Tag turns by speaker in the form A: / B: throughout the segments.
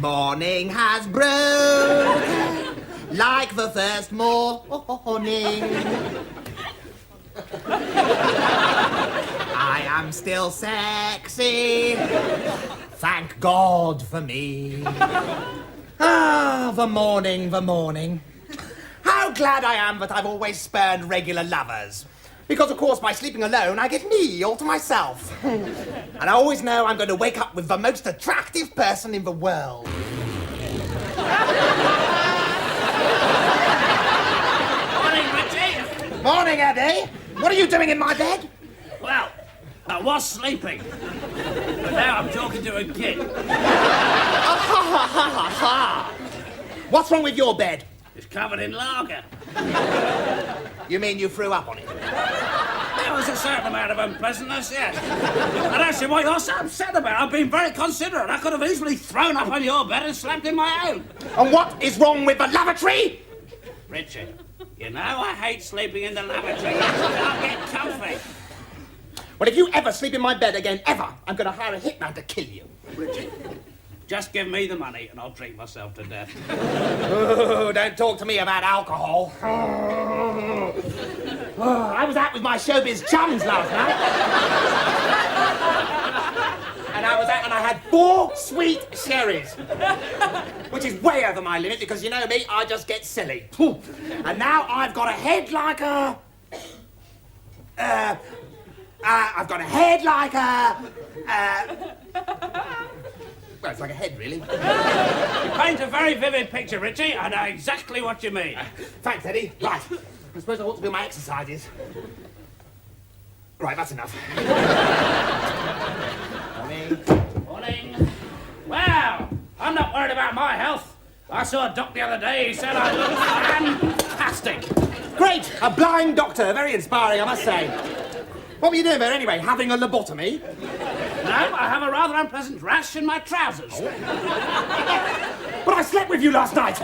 A: Morning has broken like the first morning. I am still sexy. Thank God for me. Ah, the morning, the morning. How glad I am that I've always spurned regular lovers. Because, of course, by sleeping alone, I get me all to myself. And I always know I'm going to wake up with the most attractive person in the world.
B: Morning, Richie.
A: Morning, Eddie. What are you doing in my bed?
B: Well, I was sleeping. But now I'm talking to a kid.
A: What's wrong with your bed?
B: It's covered in lager.
A: You mean you threw up on it?
B: There was a certain amount of unpleasantness, yes. And actually, what you're so upset about, I've been very considerate. I could have easily thrown up on your bed and slept in my own.
A: And what is wrong with the lavatory?
B: Richie, you know I hate sleeping in the lavatory. I can't get comfy.
A: Well, if you ever sleep in my bed again, ever, I'm going to hire a hitman to kill you.
B: Richie, just give me the money and I'll drink myself to death.
A: Oh, don't talk to me about alcohol. Oh, I was out with my showbiz chums last night. And I was out and I had 4 sweet sherries. Which is way over my limit because, you know me, I just get silly. And now I've got a head like a... I've got a head like a... Well, it's like a head, really.
B: You paint a very vivid picture, Richie. I know exactly what you mean.
A: Thanks, Eddie. Right. I suppose I ought to do my exercises. Right, that's enough. Morning.
B: Morning. Well, I'm not worried about my health. I saw a doc the other day. He said I looked fantastic.
A: Great. A blind doctor. Very inspiring, I must say. What were you doing there, anyway? Having a lobotomy?
B: No, I have a rather unpleasant rash in my trousers.
A: But I slept with you last night.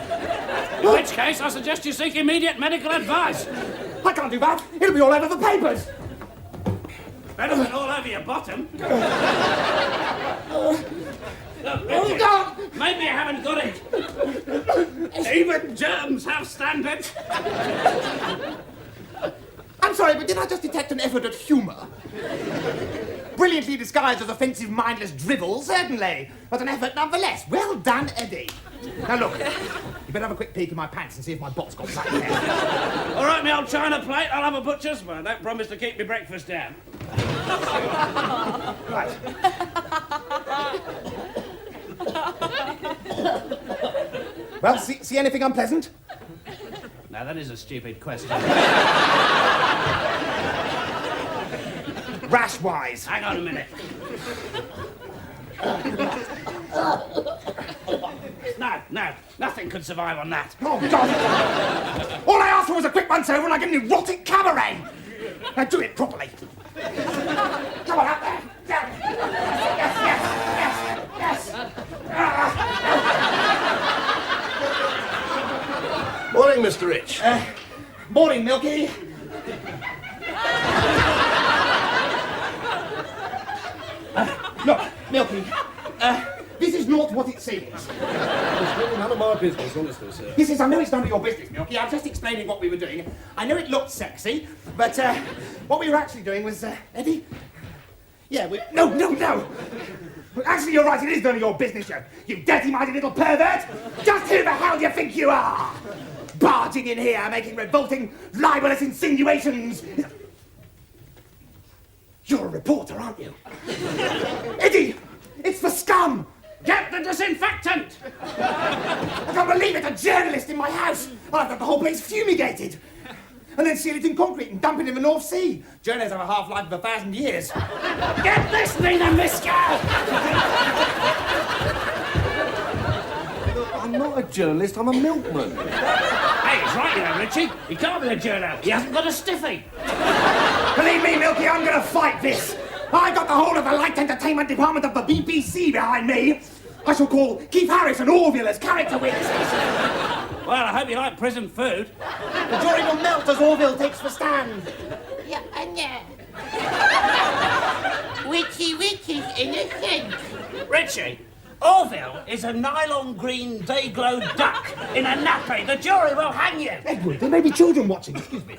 B: In which case, I suggest you seek immediate medical advice.
A: I can't do that. It'll be all over the papers.
B: Better than all over your bottom. Look, Richard, maybe I haven't got it. Even germs have standards.
A: I'm sorry, but did I just detect an effort at humour? Brilliantly disguised as offensive, mindless drivel, certainly. But an effort nonetheless. Well done, Eddie. Now look, you better have a quick peek in my pants and see if my bot's got something there.
B: All right, my old china plate, I'll have a butcher's, but don't promise to keep me breakfast down.
A: Right. Well, see anything unpleasant?
B: Now, that is a stupid question.
A: Rash-wise.
B: Hang on a minute. No, nothing could survive on that.
A: Oh, God! All I asked for was a quick once-over and I get an erotic cabaret! Now do it properly. Come on, up there. Down. Yes.
C: Morning, Mr. Rich.
A: Morning, Milky. Look, Milky, this is not what it seems.
C: It's really none of my business, honestly, sir.
A: This is, I know it's none of your business, Milky. I'm just explaining what we were doing. I know it looked sexy, but what we were actually doing was, Eddie? Yeah, No! Actually, you're right, it is none of your business, you dirty-minded little pervert! Just who the hell do you think you are? Barging in here, making revolting, libelous insinuations. You're a reporter, aren't you? Eddie, it's the scum!
B: Get the disinfectant!
A: I can't believe it, a journalist in my house! I'll have got the whole place fumigated. And then seal it in concrete and dump it in the North Sea. Journos have a half-life of 1,000 years.
B: Get this thing, Mister!
C: I'm not a journalist, I'm a milkman.
B: Hey, he's right, you know, Richie. He can't be a journo. He hasn't got a stiffy.
A: Believe me, Milky, I'm going to fight this. I got the whole of the light entertainment department of the BBC behind me. I shall call Keith Harris and Orville as character witnesses.
B: Well, I hope you like prison food.
A: The jury will melt as Orville takes the stand.
D: Yeah, Richie Rich is innocent.
B: Richie, Orville is a nylon green day-glow duck in a nappy. The jury will hang you.
A: Edward, there may be children watching. Excuse me.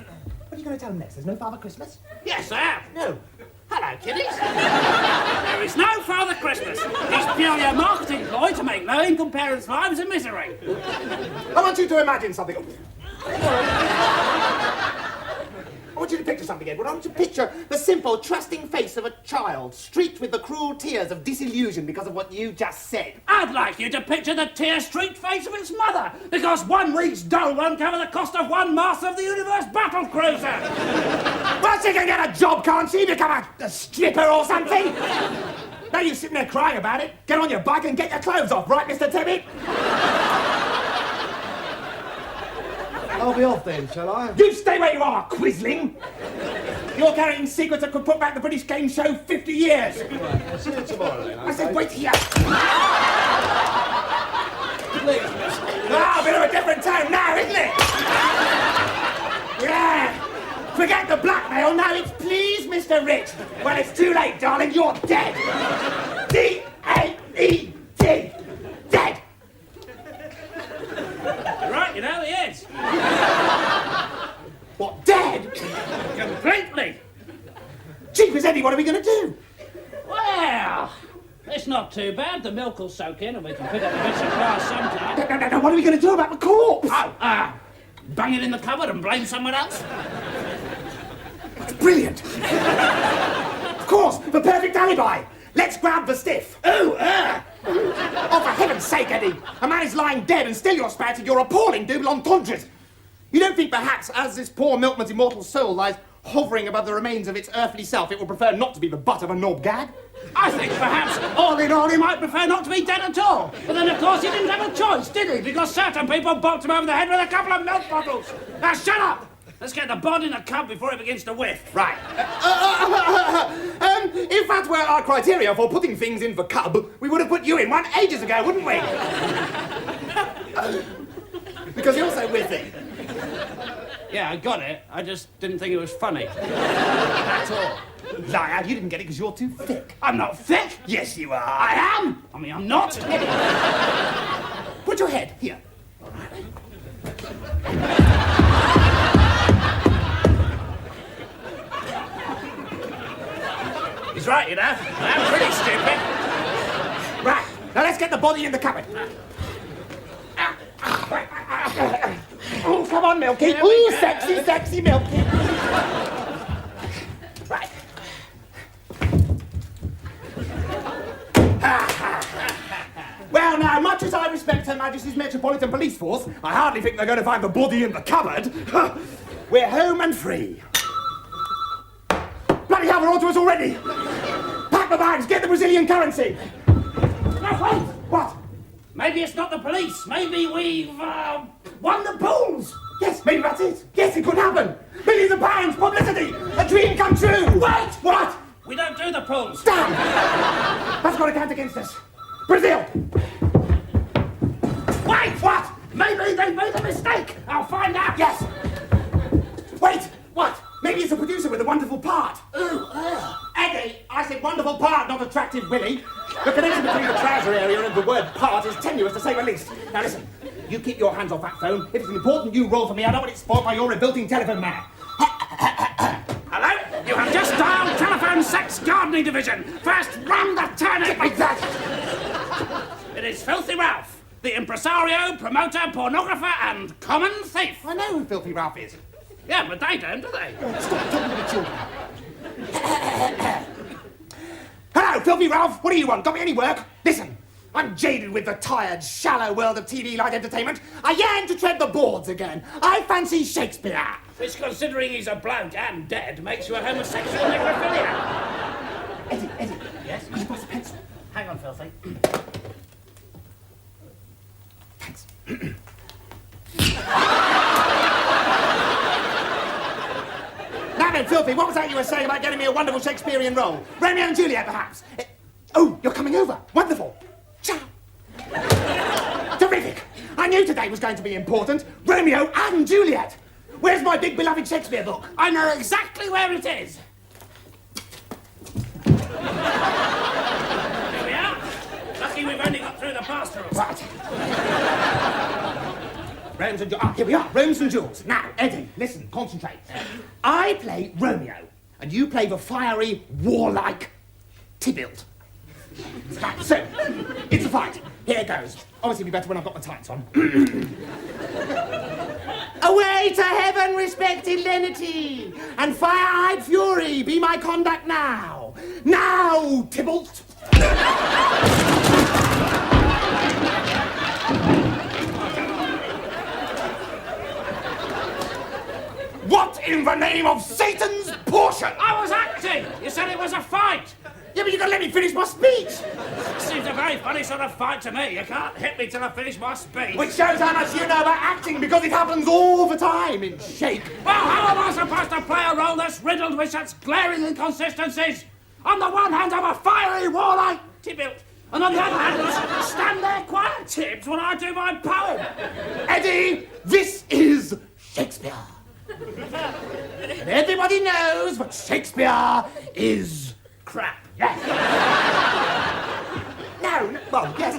A: What are you going to tell them next? There's no Father Christmas?
B: Yes, I am.
A: No.
B: Hello, kiddies. There is no Father Christmas. It's purely a marketing ploy to make low-income parents' lives a misery.
A: I want you to imagine something. I want you to picture something, Edward. I want you to picture the simple, trusting face of a child, streaked with the cruel tears of disillusion because of what you just said.
B: I'd like you to picture the tear-streaked face of its mother, because 1 week's dole won't cover the cost of one Master of the Universe battle cruiser.
A: Well, she can get a job, can't she? Become a stripper or something? Now you're sitting there crying about it. Get on your bike and get your clothes off, right, Mr. Tibbet?
C: I'll be off then, shall I?
A: You stay where you are, quisling! You're carrying secrets that could put back the British game show 50 years!
C: Right, I'll see you tomorrow then,
A: I said,
C: okay?
A: wait here!
C: Please, Miss Eddie.
A: Ah, a bit of a different tone now, isn't it? Yeah! Forget the blackmail, now it's please, Mr. Rich. Well, it's too late, darling, you're dead! D-A-E-D! Dead!
B: Right, you know, he is.
A: What, dead?
B: Completely.
A: Jeepers, Eddie, what are we going to do?
B: Well, it's not too bad. The milk will soak in and we can pick up the bits of glass sometime.
A: No, what are we going to do about the corpse?
B: Oh, bang it in the cupboard and blame someone else?
A: That's brilliant. Of course, the perfect alibi. Let's grab the stiff. Oh, for heaven's sake, Eddie. A man is lying dead and still you're spouting your appalling double entendres. You don't think perhaps, as this poor milkman's immortal soul lies hovering above the remains of its earthly self, it would prefer not to be the butt of a knob gag?
B: I think perhaps, all in all, he might prefer not to be dead at all. But then, of course, he didn't have a choice, did he? Because certain people bopped him over the head with a couple of milk bottles. Now, shut up! Let's get the bod in a cup before it begins to whiff.
A: Right. If that were our criteria for putting things in the cub, we would have put you in one ages ago, wouldn't we? Because you're so whiffy.
B: Yeah, I got it. I just didn't think it was funny. At all.
A: Liar, you didn't get it because you're too thick.
B: I'm not thick.
A: Yes, you are.
B: I am. I mean, I'm not.
A: Put your head here.
B: He's right, you know. I'm pretty stupid.
A: Right, now let's get the body in the cupboard. Oh, come on, Milky. Ooh, sexy, sexy Milky. Right. Well, now, much as I respect Her Majesty's Metropolitan Police Force, I hardly think they're going to find the body in the cupboard. We're home and free. Bloody hell, we're onto us already. Pack the bags, get the Brazilian currency.
B: No, wait.
A: What?
B: Maybe it's not the police. Maybe we've, won the pools.
A: Yes, maybe that's it. Yes, it could happen. Millions of pounds, publicity, a dream come true.
B: Wait.
A: What?
B: We don't do the pools.
A: Damn! That's got to count against us. Brazil!
B: Wait. What? Maybe they made a mistake. I'll find out.
A: Yes! Wait! What? Maybe it's a producer with a wonderful part.
B: Ooh,
A: Eddie, I said wonderful part, not attractive Willie. The connection between the trouser area and the word part is tenuous to say the least. Now listen, you keep your hands off that phone. If it's an important new role for me, I don't want it spoiled by your rebuilding telephone man.
B: Hello? You have just dialed Telephone Sex Gardening Division. First run the turnip.
A: Like that.
B: It is Filthy Ralph, the impresario, promoter, pornographer, and common thief.
A: I know who Filthy Ralph is.
B: Yeah, but they don't, do they?
A: Stop talking to the children. Hello, Filthy Ralph. What do you want? Got me any work? Listen, I'm jaded with the tired, shallow world of TV light entertainment. I yearn to tread the boards again. I fancy Shakespeare.
B: Which, considering he's a bloke and dead, makes you a homosexual necrophilia.
A: Eddie.
B: Yes?
A: Could you pass the pencil?
B: Hang on, Filthy.
A: Thanks. Now then, Filthy, what was that you were saying about getting me a wonderful Shakespearean role? Romeo and Juliet, perhaps? Oh, you're coming over. Wonderful. Ciao. Terrific. I knew today was going to be important. Romeo and Juliet. Where's my big beloved Shakespeare book?
B: I know exactly where it is. Here we are. Lucky we've only got
A: Rose and Jewels. Ah, here we are, Rose and Jewels. Now, Eddie, listen, concentrate. I play Romeo, and you play the fiery, warlike Tybalt. Right, so, it's a fight. Here goes. Obviously, it'll be better when I've got my tights on. Away to heaven, respected lenity, and fire-eyed fury, be my conduct now. Now, Tybalt! What in the name of Satan's portion?
B: I was acting! You said it was a fight!
A: Yeah, but you gotta let me finish my speech!
B: Seems a very funny sort of fight to me. You can't hit me till I finish my speech.
A: Which shows how much you know about acting, because it happens all the time in Shake.
B: Well, how am I supposed to play a role that's riddled with such glaring inconsistencies? On the one hand, I'm a fiery, warlike Tybalt, and on the other hand, stand there quiet, Tibbs, when I do my poem.
A: Eddie, this is Shakespeare. And everybody knows that Shakespeare is crap. Yes. No, well, yes.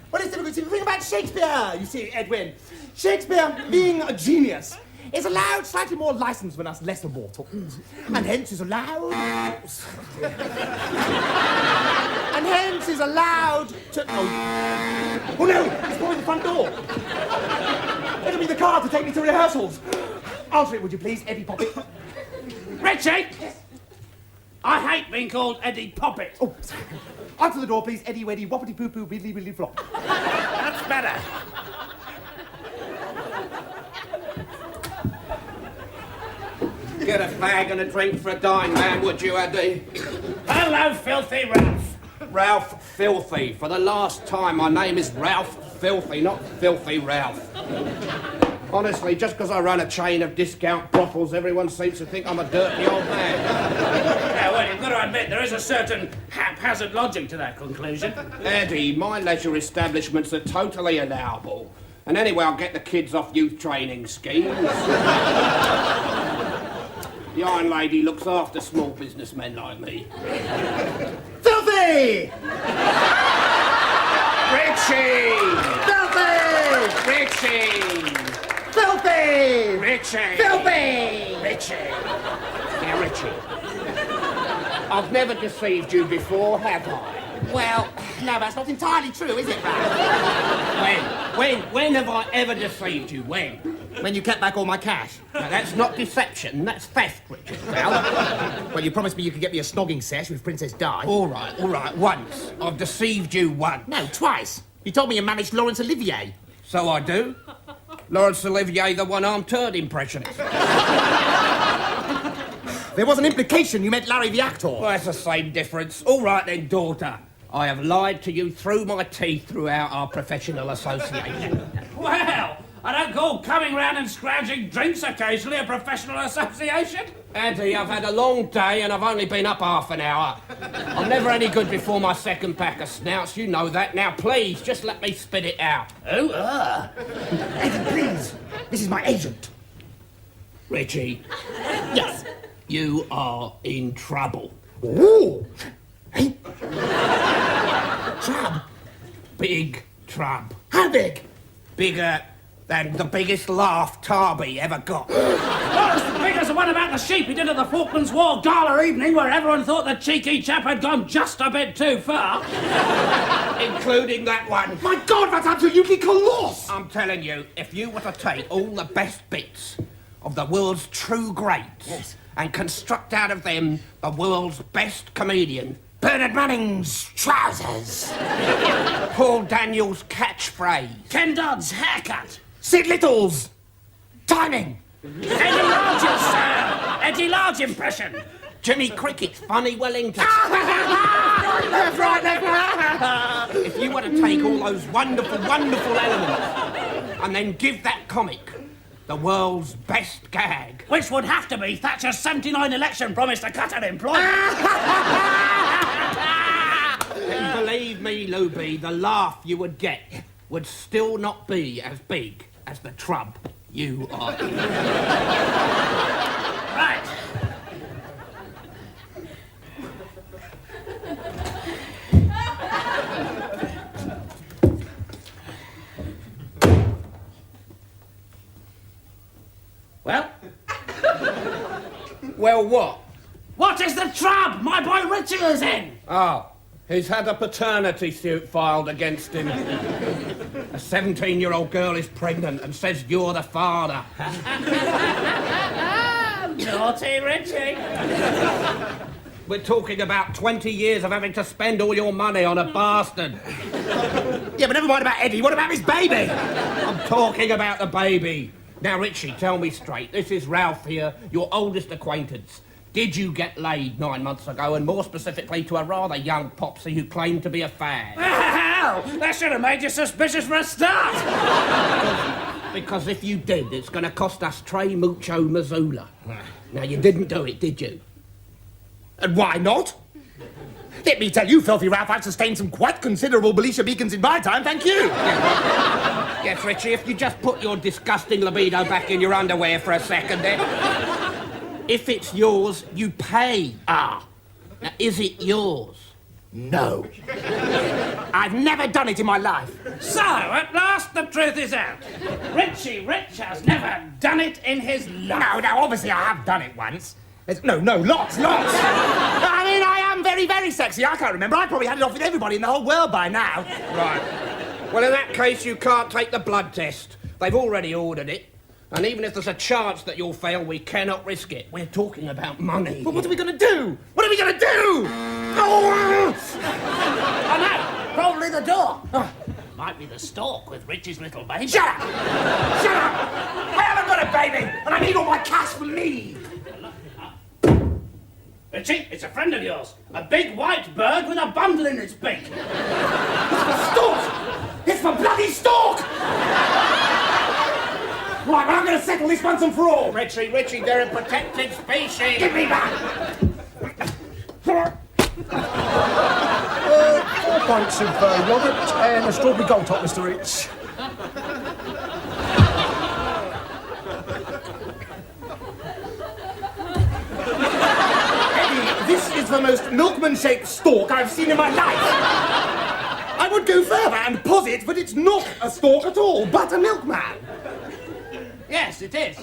A: What is the thing about Shakespeare? You see, Edwin, Shakespeare, being a genius, is allowed slightly more license than us lesser mortals, and hence is allowed... and hence is allowed to... Oh no, it's probably the front door. It'll be the car to take me to rehearsals. Answer it, would you please, Eddie Poppet?
B: Richie! Yes. I hate being called Eddie Poppet.
A: Oh, sorry. Answer the door, please, Eddie Weddy, whoppity poo poo, biddly biddly flop.
B: That's better.
D: Get a fag and a drink for a dying man, would you, Eddie?
B: Hello, filthy Ralph.
D: Ralph Filthy. For the last time, my name is Ralph Filthy, not Filthy Ralph. Honestly, just because I run a chain of discount brothels, everyone seems to think I'm a dirty old man.
B: Yeah, well, you've got to admit, there is a certain haphazard logic to that conclusion.
D: Eddie, my leisure establishments are totally allowable. And anyway, I'll get the kids off youth training schemes. The Iron Lady looks after small businessmen like me.
A: Filthy!
D: Richie!
A: Filthy!
D: Richie!
A: Filthy!
D: Richie!
A: Filthy!
D: Richie! Now, Richie, I've never deceived you before, have I?
A: Well, no, that's not entirely true, is it, Ralph?
D: When have I ever deceived you? When?
A: When you kept back all my cash.
D: Now, that's not deception, that's theft, Richard.
A: Well, you promised me you could get me a snogging sesh with Princess Di.
D: All right, once. I've deceived you once.
A: No, twice. You told me you managed Laurence Olivier.
D: So I do. Laurence Olivier, the one-armed turd impressionist.
A: There was an implication you meant Larry the actor.
D: Well, that's the same difference. All right then, daughter. I have lied to you through my teeth throughout our professional association.
B: Well, I don't call coming round and scrounging drinks occasionally a professional association.
D: Eddie, I've had a long day and I've only been up half an hour. I'm never any good before my second pack of snouts, you know that. Now, please, just let me spit it out.
A: Eddie, please. This is my agent.
D: Richie,
A: Yes.
D: you are in trouble.
A: Ooh. Hey. Trab.
D: Big trouble.
A: How big?
D: Bigger than the biggest laugh Tarby ever got.
B: Oh, it's the big as the one about the sheep he did at the Falklands War gala evening where everyone thought the cheeky chap had gone just a bit too far.
D: Including that one.
A: My God, that's absolutely colossal!
D: I'm telling you, if you were to take all the best bits of the world's true greats
A: Yes.
D: and construct out of them the world's best comedian,
A: Bernard Manning's trousers.
D: Paul Daniels' catchphrase,
B: Ken Dodd's haircut.
A: Sid Little's timing.
B: Eddie Large's Eddie Large impression.
D: Jimmy Cricket's funny Wellington.
A: Left, right.
D: If you were to take all those wonderful, wonderful elements and then give that comic the world's best gag.
B: Which would have to be Thatcher's 79 election promise to cut unemployment.
D: And believe me, Luby, the laugh you would get would still not be as big as the trub you are in.
B: Right.
D: Well, what?
B: What is the trap my boy Richie is in?
D: Oh, he's had a paternity suit filed against him. A 17-year-old girl is pregnant and says you're the father.
B: Naughty Richie.
D: We're talking about 20 years of having to spend all your money on a bastard.
A: Yeah, but never mind about Eddie. What about his baby?
D: I'm talking about the baby. Now, Richie, tell me straight. This is Ralph here, your oldest acquaintance. Did you get laid 9 months ago, and more specifically to a rather young popsy who claimed to be a fag?
B: Hell, that should have made you suspicious for a start.
D: Because if you did, it's going to cost us Trey Mucho Missoula. Now, you didn't do it, did you?
A: And why not? Let me tell you, Filthy Ralph, I've sustained some quite considerable Belisha beacons in my time, thank you.
D: Yes, Richie, if you just put your disgusting libido back in your underwear for a second, then... If it's yours, you pay.
A: Ah.
D: Now, is it yours?
A: No. I've never done it in my life.
B: So, at last the truth is out. Richie Rich has never done it in his life.
A: No, obviously I have done it once. No, lots. I mean, I am very, very sexy. I can't remember. I probably had it off with everybody in the whole world by now.
D: Right. Well, in that case, you can't take the blood test. They've already ordered it. And even if there's a chance that you'll fail, we cannot risk it. We're talking about money.
A: But what are we going to do? What are we going to do? Oh,
B: no, probably the door. Might be the stalk with Richie's little baby.
A: Shut up! I haven't got a baby, and I need all my cash for me.
B: Richie, it's a friend of yours. A big white bird with a bundle in its beak.
A: It's for Stork! It's for bloody Stork! Right, well, I'm going to settle this once and for all.
D: Richie, they're a protected species.
A: Give me back!
C: 4 pints of yogurt and a strawberry gold top, Mr. Rich.
A: Eddie, this is the most milkman-shaped stalk I've seen in my life. I would go further and posit that it's not a stalk at all, but a milkman.
B: Yes, it is.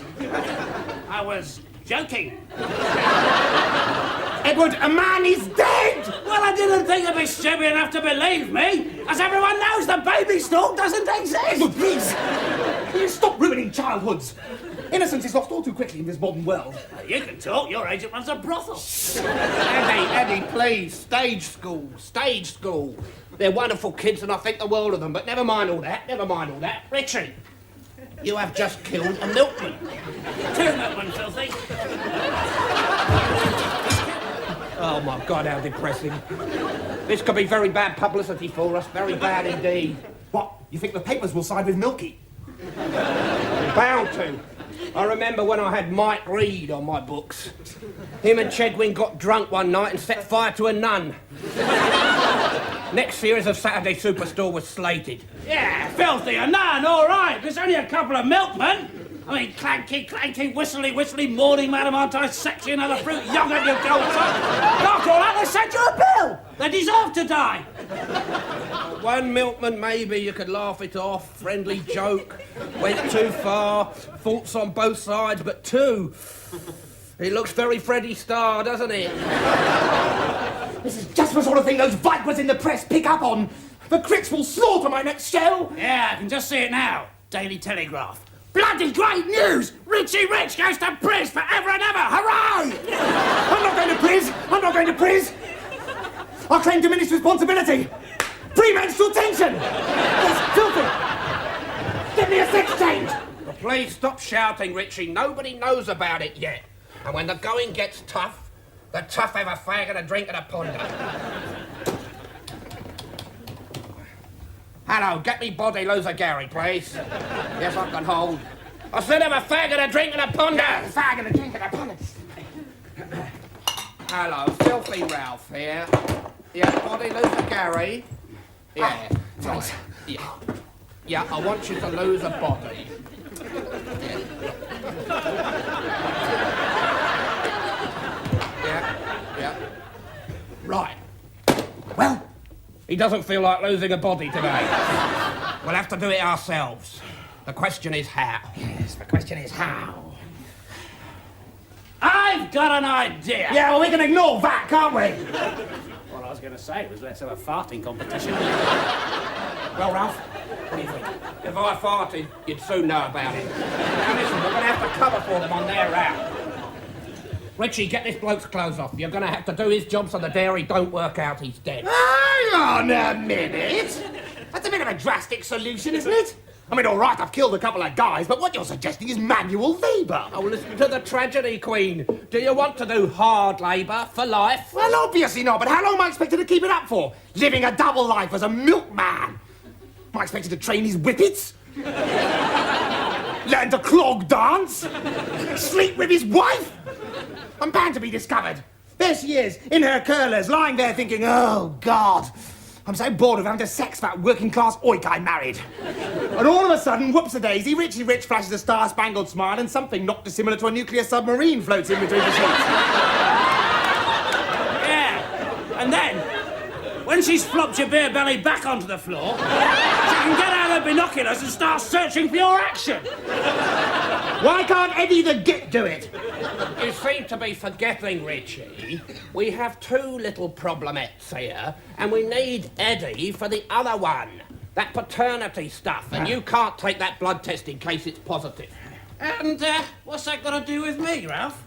B: I was joking.
A: Edward, a man is dead!
B: Well, I didn't think you'd be stupid enough to believe me. As everyone knows, the baby stalk doesn't exist.
A: Edward, please! Please stop ruining childhoods. Innocence is lost all too quickly in this modern world.
B: You can talk. Your agent runs a brothel.
D: Eddie, please. Stage school. They're wonderful kids and I think the world of them, but never mind all that. Richie, you have just killed a milkman.
B: 2 milkmen, Filthy.
D: Oh, my God, how depressing. This could be very bad publicity for us. Very bad indeed.
A: What? You think the papers will side with Milky?
D: Bound to. I remember when I had Mike Reed on my books. Him and Chedwin got drunk one night and set fire to a nun. Next series of Saturday Superstore was slated.
B: Yeah, Filthy, a nun, all right. There's only a couple of milkmen. I mean, clanky, whistly, morning, madam, aren't I sexy, another fruit, yogurt, you gold son. After all that, they sent you a bill. They deserve to die.
D: One milkman, maybe you could laugh it off, friendly joke, went too far, faults on both sides, but 2. It looks very Freddie Starr, doesn't it?
A: This is just the sort of thing those vipers in the press pick up on. The critics will slaughter my next show.
B: Yeah, I can just see it now. Daily Telegraph. Bloody great news! Richie Rich goes to Priz forever and ever! Hooray!
A: I'm not going to Priz. I claim diminished responsibility. Premenstrual tension. It's filthy. Give me a sex change.
D: Please stop shouting, Richie. Nobody knows about it yet. And when the going gets tough, the tough have a fag and a drink and a ponder. Hello, get me body loser Gary, please. Yes, I can hold. I said have a fag and a drink and a ponder.
A: A fag and a drink and a ponder.
D: Hello, Filthy Ralph here. Yeah, body loser Gary. Yeah,
A: Thanks.
D: right. Yeah, I want you to lose a body. Yeah. Right.
A: Well,
D: He doesn't feel like losing a body today. We'll have to do it ourselves. The question is how.
A: yes, the question is how.
B: I've got an idea.
A: Yeah, well, we can ignore that, can't we?
B: What I was going to say was let's have a farting competition.
A: Well, Ralph, what do you think?
D: If I farted, you'd soon know about it. Now listen, we're going to have to cover for them on their route. Richie, get this bloke's clothes off. You're going to have to do his job so the dairy don't work out he's dead.
A: Hang on a minute. That's a bit of a drastic solution, isn't it? I mean, all right, I've killed a couple of guys, but what you're suggesting is manual labour.
D: Oh, listen to the tragedy, Queen. Do you want to do hard labour for life?
A: Well, obviously not, but how long am I expected to keep it up for? Living a double life as a milkman. Am I expected to train his whippets? Learn to clog dance? Sleep with his wife? I'm bound to be discovered. There she is, in her curlers, lying there thinking, oh, God, I'm so bored of having to sex that working-class oik I married. And all of a sudden, whoops-a-daisy, Richie Rich flashes a star-spangled smile and something not dissimilar to a nuclear submarine floats in between the sheets.
B: Yeah. And then, when she's flopped your beer belly back onto the floor, she can get out her binoculars and start searching for your action.
A: Why can't Eddie the Git do it?
D: You seem to be forgetting, Richie. We have two little problemettes here, and we need Eddie for the other one. That paternity stuff, and you can't take that blood test in case it's positive.
B: And, what's that got to do with me, Ralph?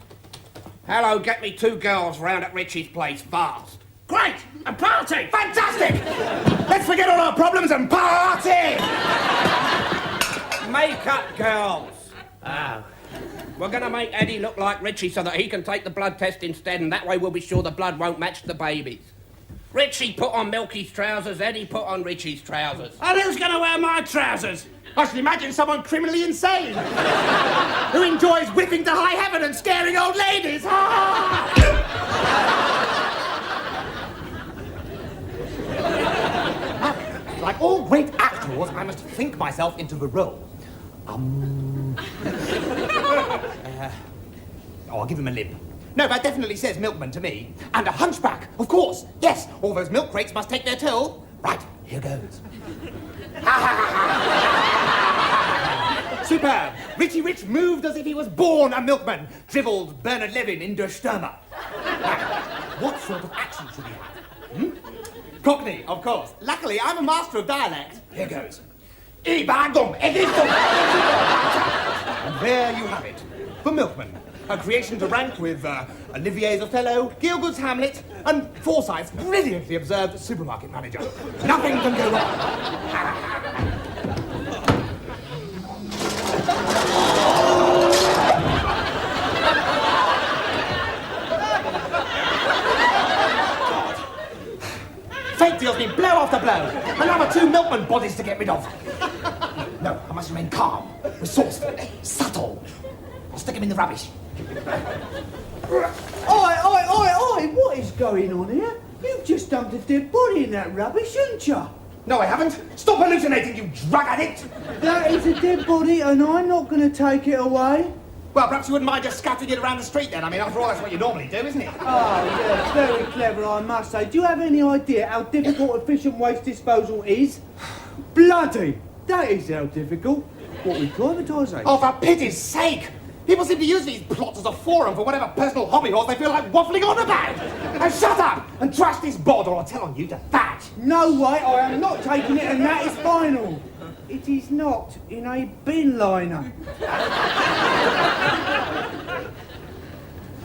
D: Hello, get me 2 girls round at Richie's place fast.
B: Great! A party!
A: Fantastic! Let's forget all our problems and party!
D: Make-up girls.
B: Oh.
D: We're going to make Eddie look like Richie so that he can take the blood test instead, and that way we'll be sure the blood won't match the baby's. Richie put on Milky's trousers, Eddie put on Richie's trousers.
B: And who's going to wear my trousers?
A: I should imagine someone criminally insane who enjoys whipping to high heaven and scaring old ladies. Like all great actors, I must think myself into the role. I'll give him a limp. No, that definitely says milkman to me. And a hunchback, of course. Yes, all those milk crates must take their toll. Right, here goes. Superb. Richie Rich moved as if he was born a milkman. Dribbled Bernard Levin in Der Stürmer. Now, what sort of accent should he have? Cockney, of course. Luckily, I'm a master of dialect. Here goes. And there you have it. The Milkman. A creation to rank with Olivier's Othello, Gielgud's Hamlet, and Forsyth's brilliantly observed supermarket manager. Nothing can go wrong. Fate deals me blow after blow. Another 2 milkman bodies to get rid of. No, I must remain calm, resourceful, subtle. I'll stick him in the rubbish.
E: Oi, what is going on here? You've just dumped a dead body in that rubbish, haven't you?
A: No, I haven't. Stop hallucinating, you drug addict.
E: That is a dead body and I'm not going to take it away.
A: Well, perhaps you wouldn't mind just scattering it around the street then. I mean, after all, that's what you normally do, isn't it?
E: Oh, yeah, very clever, I must say. Do you have any idea how difficult efficient waste disposal is? Bloody! That is how difficult. What we privatise, eh?
A: Oh, for pity's sake! People seem to use these plots as a forum for whatever personal hobby horse they feel like waffling on about. Now shut up and trash this board or I'll tell on you to thatch.
E: No way, I am not taking it and that is final. It is not in a bin liner.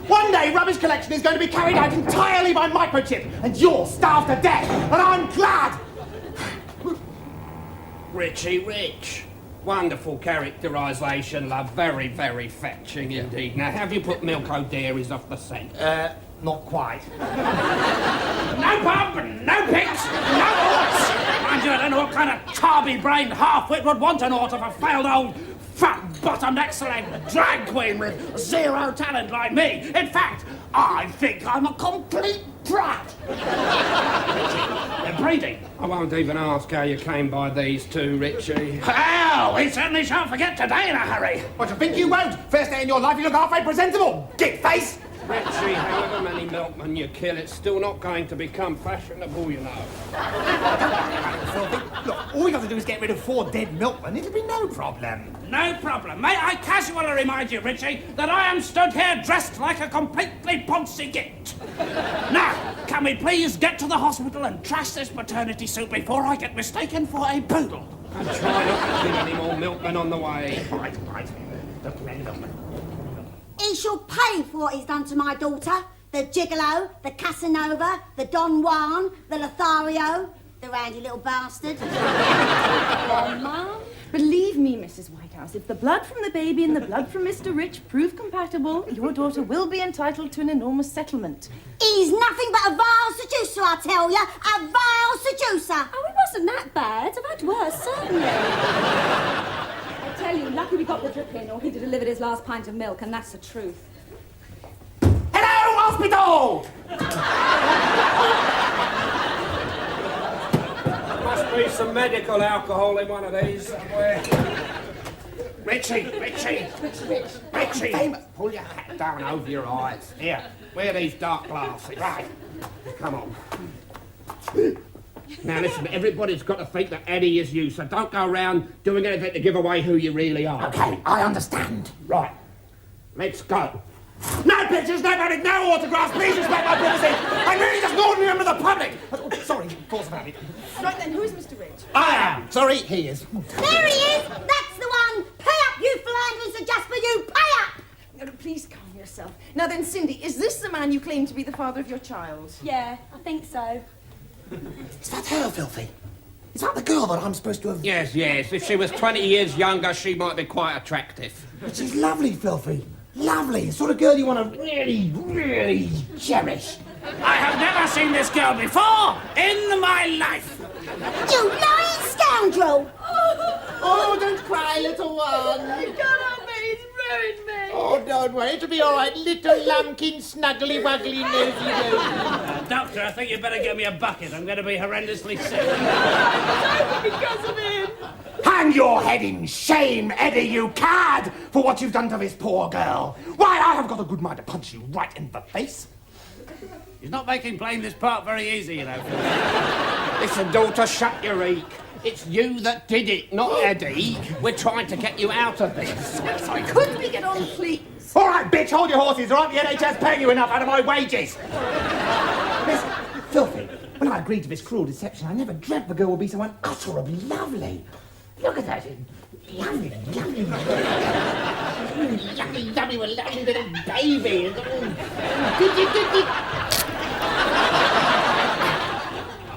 A: One day, rubbish collection is going to be carried out entirely by microchip, and you're starved to death, and I'm glad!
D: Richie Rich. Wonderful characterisation, love. Very, very fetching indeed. Now, have you put Milko dairies off the scent?
A: Not quite.
B: No pub, no pigs, no horse. Mind you, I don't know what kind of carby-brained half-wit would want an author of a failed old fat-bottomed excellent drag queen with 0 talent like me. In fact, I think I'm a complete brat. They're breeding.
D: I won't even ask how you came by these 2, Richie.
B: Well, we certainly shan't forget today in a hurry.
A: What, you think you won't? First day in your life, you look halfway presentable, git face.
D: Richie, however many milkmen you kill, it's still not going to become fashionable, you know.
A: Filthy. Look, all we got to do is get rid of 4 dead milkmen. It'll be no problem.
B: No problem. May I casually remind you, Richie, that I am stood here dressed like a completely poncy git. Now, can we please get to the hospital and trash this paternity suit before I get mistaken for a poodle?
D: And try not to kill any more milkmen on the way.
A: Right. Look, milkmen.
F: He shall pay for what he's done to my daughter. The gigolo, the Casanova, the Don Juan, the Lothario, the randy little bastard.
G: Oh, Mum. Believe me, Mrs. Whitehouse, if the blood from the baby and the blood from Mr. Rich prove compatible, your daughter will be entitled to an enormous settlement.
F: He's nothing but a vile seducer, I tell ya. A vile seducer.
H: Oh, it wasn't that bad. I've had worse, certainly. I tell you, lucky we got the drip in, or he'd have delivered his last pint of milk, and that's the truth.
A: Hello, hospital!
D: Must be some medical alcohol in one of these somewhere. Richie! Pull your hat down over your eyes. Here, wear these dark glasses. Right. Come on. Now listen, everybody's got to think that Eddie is you, so don't go around doing anything to give away who you really are.
A: Okay, I understand.
D: Right. Let's go.
A: No pictures, no money, no autographs. Please respect my privacy. I'm really just an ordinary member of the public. Oh, sorry, force about it.
G: Right then, who is Mr. Rich?
A: I am. Sorry, he is.
F: There he is. That's the one. Pay up, you philanderers, are just for you. Pay up.
G: No, please calm yourself. Now then, Cindy, is this the man you claim to be the father of your child?
H: Yeah, I think so.
A: Is that her, Filthy? Is that the girl that I'm supposed to have...
D: Yes. If she was 20 years younger, she might be quite attractive.
A: But she's lovely, Filthy. Lovely. The sort of girl you want to really, really cherish.
B: I have never seen this girl before in my life.
F: You lying scoundrel.
A: Oh, don't cry, little one.
G: You can't help me, he's ruined me.
A: Oh, don't worry. It'll be all right. Little lumpkin, snuggly, wuggly, nosy nose.
B: Doctor, I think you'd better get me a bucket. I'm going to be horrendously sick.
G: Because of him.
A: Hang your head in shame, Eddie, you cad, for what you've done to this poor girl. Why, I have got a good mind to punch you right in the face.
B: He's not making playing this part very easy, you know.
D: Listen, daughter, shut your reek. It's you that did it, not Eddie. We're trying to get you out of this.
G: Sorry, could we get on, please?
A: All right, bitch, hold your horses, or aren't the NHS paying you enough out of my wages? Listen, Filthy, when I agreed to this cruel deception, I never dreamt the girl would be so unutterably lovely. Look at that. Lovely little baby.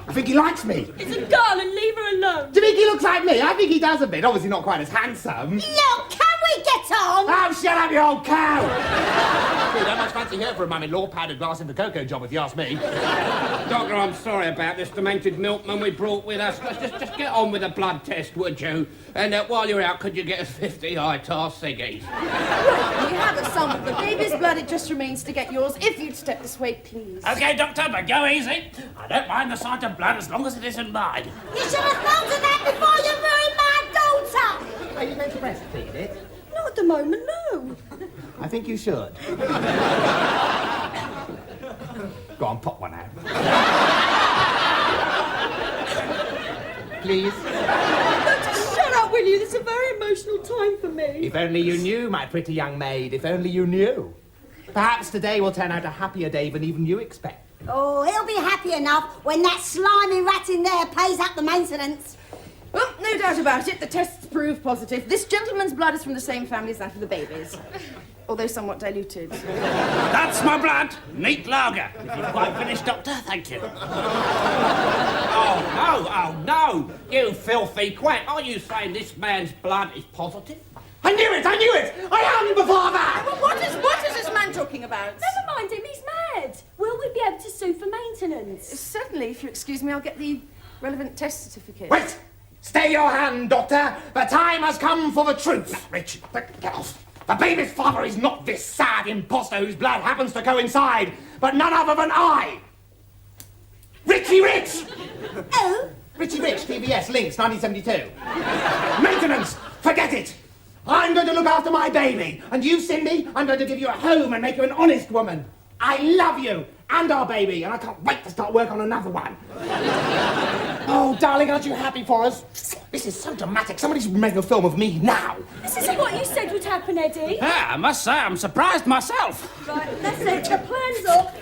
A: I think he likes me.
H: It's a darling, leave her alone.
A: Do you think he looks like me? I think he does a bit. Obviously not quite as handsome.
F: Look, can we get on?
A: Oh, shut up, you old cow! I don't much fancy her for a mum-in-law, powdered glass in the cocoa job, if you ask me.
D: Doctor, I'm sorry about this demented milkman we brought with us. Let's just get on with a blood test, would you? And while you're out, could you get us 50 high-tar ciggies?
G: Right, we have a sample of the baby's blood. It just remains to get yours. If you'd step this way, please.
B: OK, Doctor, but go easy. I don't mind the sight of blood as long as it isn't mine.
F: You should have thought of that before you ruined my daughter.
A: Are you going to breastfeed it?
H: Not at the moment, no.
A: I think you should. Go on, pop one out. Please.
H: Just shut up, will you? This is a very emotional time for me.
A: If only you knew, my pretty young maid. If only you knew. Perhaps today will turn out a happier day than even you expect.
F: Oh, he'll be happy enough when that slimy rat in there pays up the maintenance.
G: Well, no doubt about it. The tests prove positive. This gentleman's blood is from the same family as that of the baby's, although somewhat diluted.
B: That's my blood. Neat lager. If you've quite finished, Doctor, thank you.
D: Oh, no. You filthy quack. Are you saying this man's blood is positive?
A: I knew it! I am before that!
G: Well, what is this man talking about?
H: Never mind him, he's mad. Will we be able to sue for maintenance?
G: Certainly, if you excuse me, I'll get the relevant test certificate.
A: Wait! Stay your hand, Doctor! The time has come for the truth! Richie, get off! The baby's father is not this sad imposter whose blood happens to coincide, but none other than I! Richie Rich!
F: Oh?
A: Richie Rich, TBS, Links, 1972. Maintenance! Forget it! I'm going to look after my baby, and you, Cindy, I'm going to give you a home and make you an honest woman. I love you and our baby, and I can't wait to start work on another one. Oh, darling, aren't you happy for us? This is so dramatic. Somebody should make a film of me now.
H: This isn't what you said would happen, Eddie.
B: Yeah, I must say, I'm surprised myself.
H: Right, that's it. The plan's off.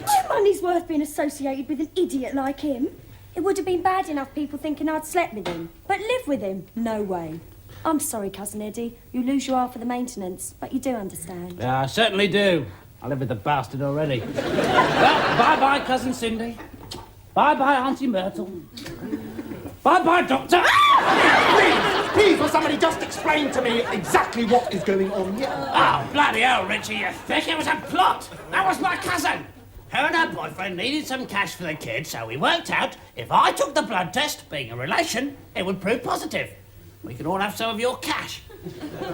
H: No money's worth being associated with an idiot like him. It would have been bad enough people thinking I'd slept with him. But live with him? No way. I'm sorry, Cousin Eddie. You lose your half of the maintenance, but you do understand.
B: Yeah, I certainly do. I live with the bastard already. Well, bye-bye, Cousin Cindy. Bye-bye, Auntie Myrtle. Bye-bye, Doctor.
A: Please, will somebody just explain to me exactly what is going on here?
B: Oh, bloody hell, Richie, you thick. It was a plot. That was my cousin. Her and her boyfriend needed some cash for the kid, so we worked out if I took the blood test, being a relation, it would prove positive. We could all have some of your cash.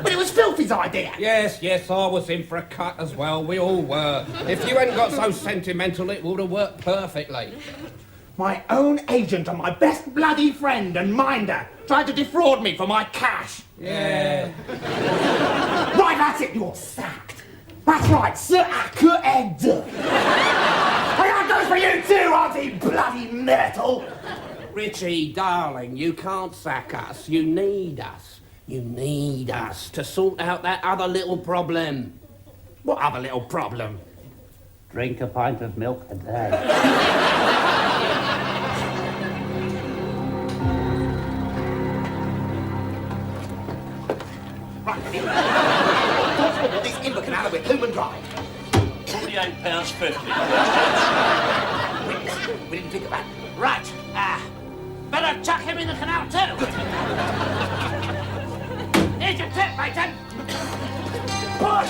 A: But it was Filthy's idea.
D: Yes, I was in for a cut as well. We all were. If you hadn't got so sentimental, it would have worked perfectly.
A: My own agent and my best bloody friend and minder tried to defraud me for my cash.
D: Yeah.
A: Right, that's it, you're sacked. That's right, Sir Ed. And that goes for you too, Auntie Bloody Myrtle.
D: Richie, darling, you can't sack us. You need us. You need us to sort out that other little problem.
A: What other little problem?
B: Drink a pint of milk a day.
A: Right, Eddie. This in the canal with Human Drive.
B: £48.50.
A: We didn't think of that.
B: Right, better chuck him in the canal too. Here's your tip, matey. Push!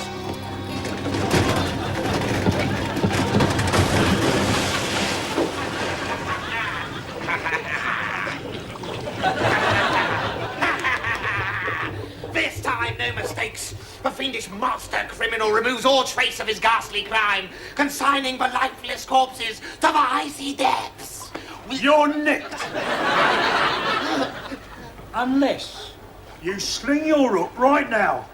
A: This time, no mistakes. The fiendish master criminal removes all trace of his ghastly crime, consigning the lifeless corpses to the icy depths.
C: You're nicked. Unless you sling your hook right now.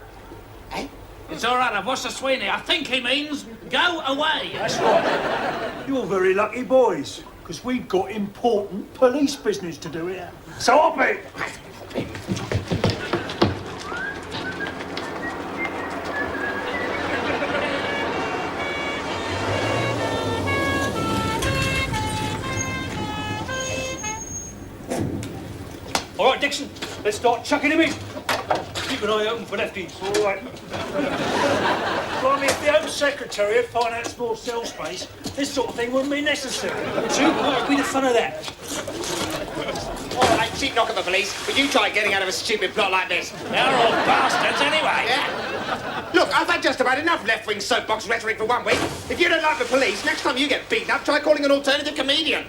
A: Eh?
B: It's all right, I've washed the Sweeney. I think he means go away.
C: That's right. You're very lucky boys, because we've got important police business to do here. So up it. All right, Dixon, let's start chucking him in. Keep an eye open for lefties. All right. Well, I mean, if the Home Secretary had financed more cell space, this sort of thing wouldn't be necessary. So what would be the fun of that?
A: All right, cheap knock at the police, but you try getting out of a stupid plot like this.
B: They're all bastards anyway.
A: Yeah. Look, I've had just about enough left-wing soapbox rhetoric for 1 week. If you don't like the police, next time you get beaten up, try calling an alternative comedian.